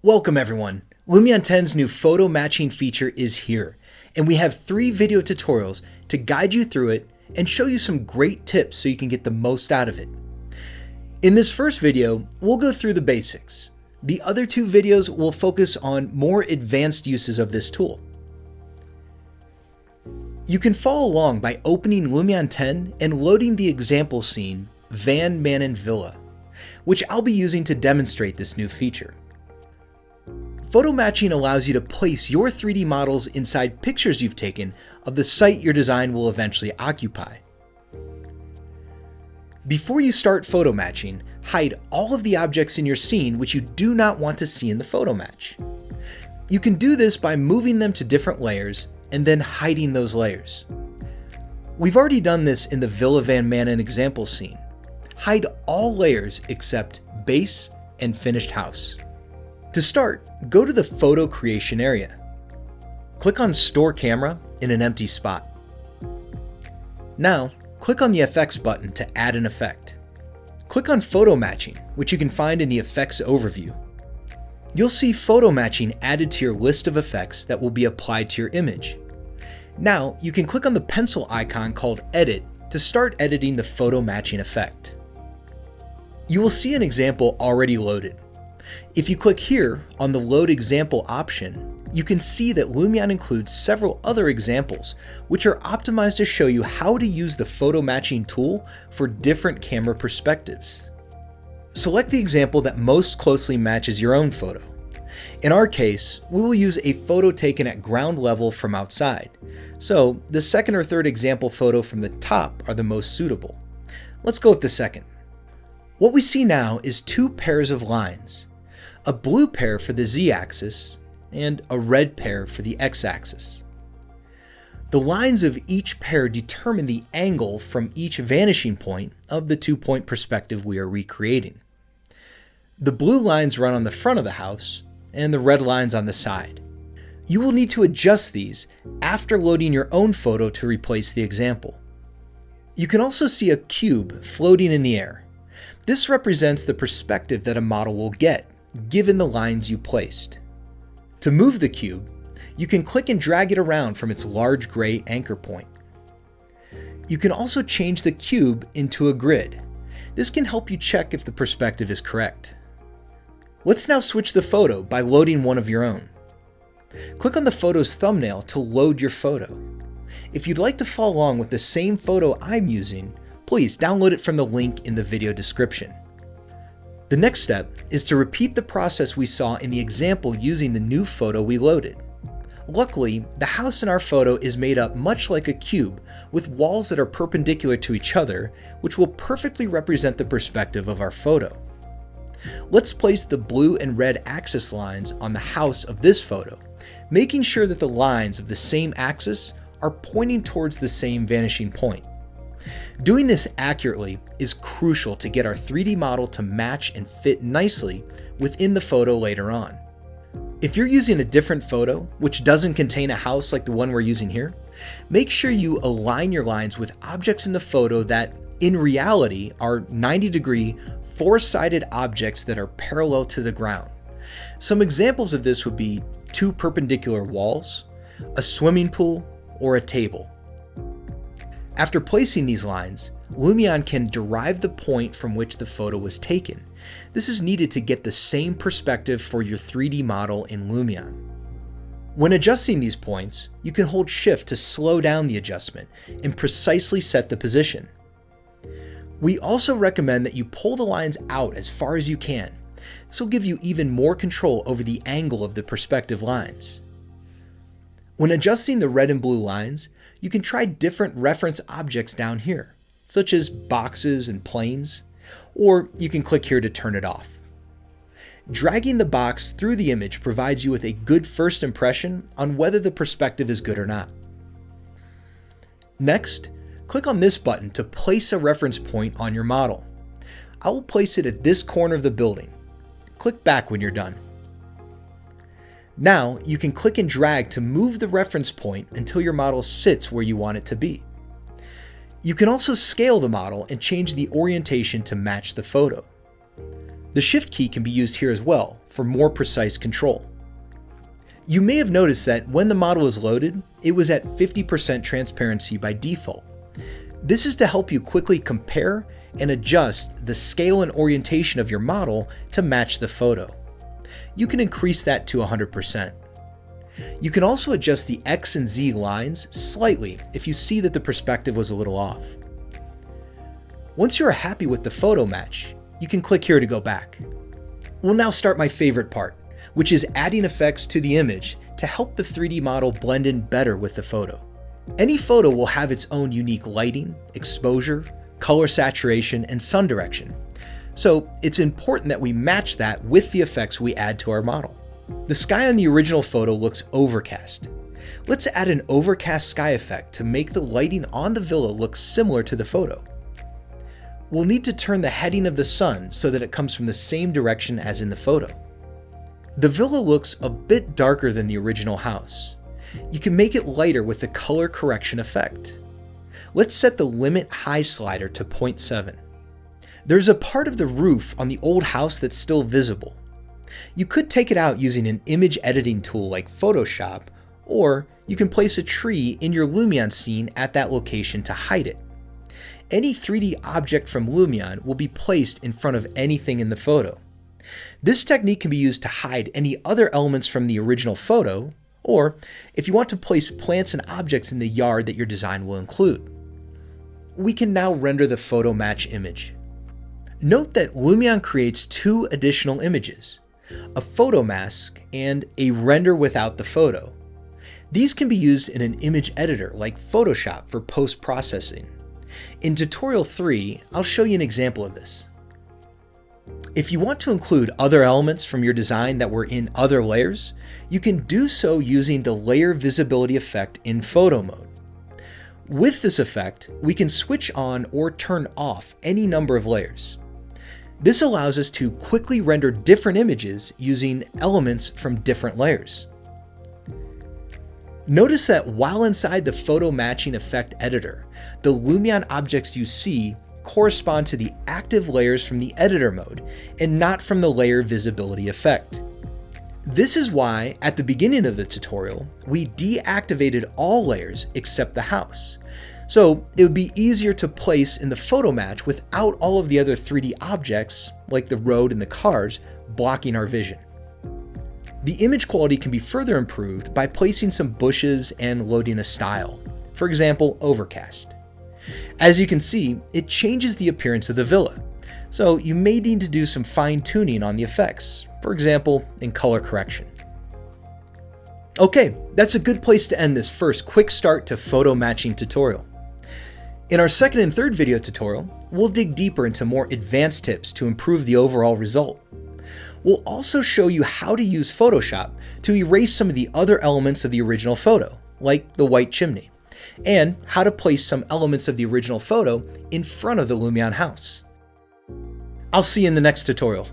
Welcome everyone! Lumion 10's new photo matching feature is here, and we have 3 video tutorials to guide you through it and show you some great tips so you can get the most out of it. In this first video, we'll go through the basics. The other 2 videos will focus on more advanced uses of this tool. You can follow along by opening Lumion 10 and loading the example scene, Van Manen Villa, which I'll be using to demonstrate this new feature. Photo matching allows you to place your 3D models inside pictures you've taken of the site your design will eventually occupy. Before you start photo matching, hide all of the objects in your scene which you do not want to see in the photo match. You can do this by moving them to different layers and then hiding those layers. We've already done this in the Villa Van Manen example scene. Hide all layers except base and finished house. To start, go to the photo creation area. Click on Store Camera in an empty spot. Now, click on the Effects button to add an effect. Click on Photo Matching, which you can find in the Effects overview. You'll see photo matching added to your list of effects that will be applied to your image. Now, you can click on the pencil icon called Edit to start editing the photo matching effect. You will see an example already loaded. If you click here on the Load Example option, you can see that Lumion includes several other examples, which are optimized to show you how to use the photo matching tool for different camera perspectives. Select the example that most closely matches your own photo. In our case, we will use a photo taken at ground level from outside, so the second or third example photo from the top are the most suitable. Let's go with the second. What we see now is 2 pairs of lines. A blue pair for the z-axis, and a red pair for the x-axis. The lines of each pair determine the angle from each vanishing point of the 2-point perspective we are recreating. The blue lines run on the front of the house, and the red lines on the side. You will need to adjust these after loading your own photo to replace the example. You can also see a cube floating in the air. This represents the perspective that a model will get, given the lines you placed. To move the cube, you can click and drag it around from its large gray anchor point. You can also change the cube into a grid. This can help you check if the perspective is correct. Let's now switch the photo by loading one of your own. Click on the photo's thumbnail to load your photo. If you'd like to follow along with the same photo I'm using, please download it from the link in the video description. The next step is to repeat the process we saw in the example using the new photo we loaded. Luckily, the house in our photo is made up much like a cube, with walls that are perpendicular to each other, which will perfectly represent the perspective of our photo. Let's place the blue and red axis lines on the house of this photo, making sure that the lines of the same axis are pointing towards the same vanishing point. Doing this accurately is crucial to get our 3D model to match and fit nicely within the photo later on. If you're using a different photo, which doesn't contain a house like the one we're using here, make sure you align your lines with objects in the photo that, in reality, are 90-degree, 4-sided objects that are parallel to the ground. Some examples of this would be 2 perpendicular walls, a swimming pool, or a table. After placing these lines, Lumion can derive the point from which the photo was taken. This is needed to get the same perspective for your 3D model in Lumion. When adjusting these points, you can hold Shift to slow down the adjustment and precisely set the position. We also recommend that you pull the lines out as far as you can. This will give you even more control over the angle of the perspective lines. When adjusting the red and blue lines, you can try different reference objects down here, such as boxes and planes, or you can click here to turn it off. Dragging the box through the image provides you with a good first impression on whether the perspective is good or not. Next, click on this button to place a reference point on your model. I will place it at this corner of the building. Click back when you're done. Now, you can click and drag to move the reference point until your model sits where you want it to be. You can also scale the model and change the orientation to match the photo. The Shift key can be used here as well for more precise control. You may have noticed that when the model is loaded, it was at 50% transparency by default. This is to help you quickly compare and adjust the scale and orientation of your model to match the photo. You can increase that to 100%. You can also adjust the X and Z lines slightly if you see that the perspective was a little off. Once you are happy with the photo match, you can click here to go back. We'll now start my favorite part, which is adding effects to the image to help the 3D model blend in better with the photo. Any photo will have its own unique lighting, exposure, color saturation, and sun direction. So it's important that we match that with the effects we add to our model. The sky on the original photo looks overcast. Let's add an overcast sky effect to make the lighting on the villa look similar to the photo. We'll need to turn the heading of the sun so that it comes from the same direction as in the photo. The villa looks a bit darker than the original house. You can make it lighter with the color correction effect. Let's set the limit high slider to 0.7. There's a part of the roof on the old house that's still visible. You could take it out using an image editing tool like Photoshop, or you can place a tree in your Lumion scene at that location to hide it. Any 3D object from Lumion will be placed in front of anything in the photo. This technique can be used to hide any other elements from the original photo, or if you want to place plants and objects in the yard that your design will include. We can now render the photo match image. Note that Lumion creates two additional images, a photo mask and a render without the photo. These can be used in an image editor like Photoshop for post-processing. In tutorial 3, I'll show you an example of this. If you want to include other elements from your design that were in other layers, you can do so using the layer visibility effect in photo mode. With this effect, we can switch on or turn off any number of layers. This allows us to quickly render different images using elements from different layers. Notice that while inside the photo matching effect editor, the Lumion objects you see correspond to the active layers from the editor mode and not from the layer visibility effect. This is why at the beginning of the tutorial, we deactivated all layers except the house. So it would be easier to place in the photo match without all of the other 3D objects, like the road and the cars, blocking our vision. The image quality can be further improved by placing some bushes and loading a style, for example, overcast. As you can see, it changes the appearance of the villa, so you may need to do some fine-tuning on the effects, for example, in color correction. Okay, that's a good place to end this first quick start to photo matching tutorial. In our second and third video tutorial, we'll dig deeper into more advanced tips to improve the overall result. We'll also show you how to use Photoshop to erase some of the other elements of the original photo, like the white chimney, and how to place some elements of the original photo in front of the Lumion house. I'll see you in the next tutorial.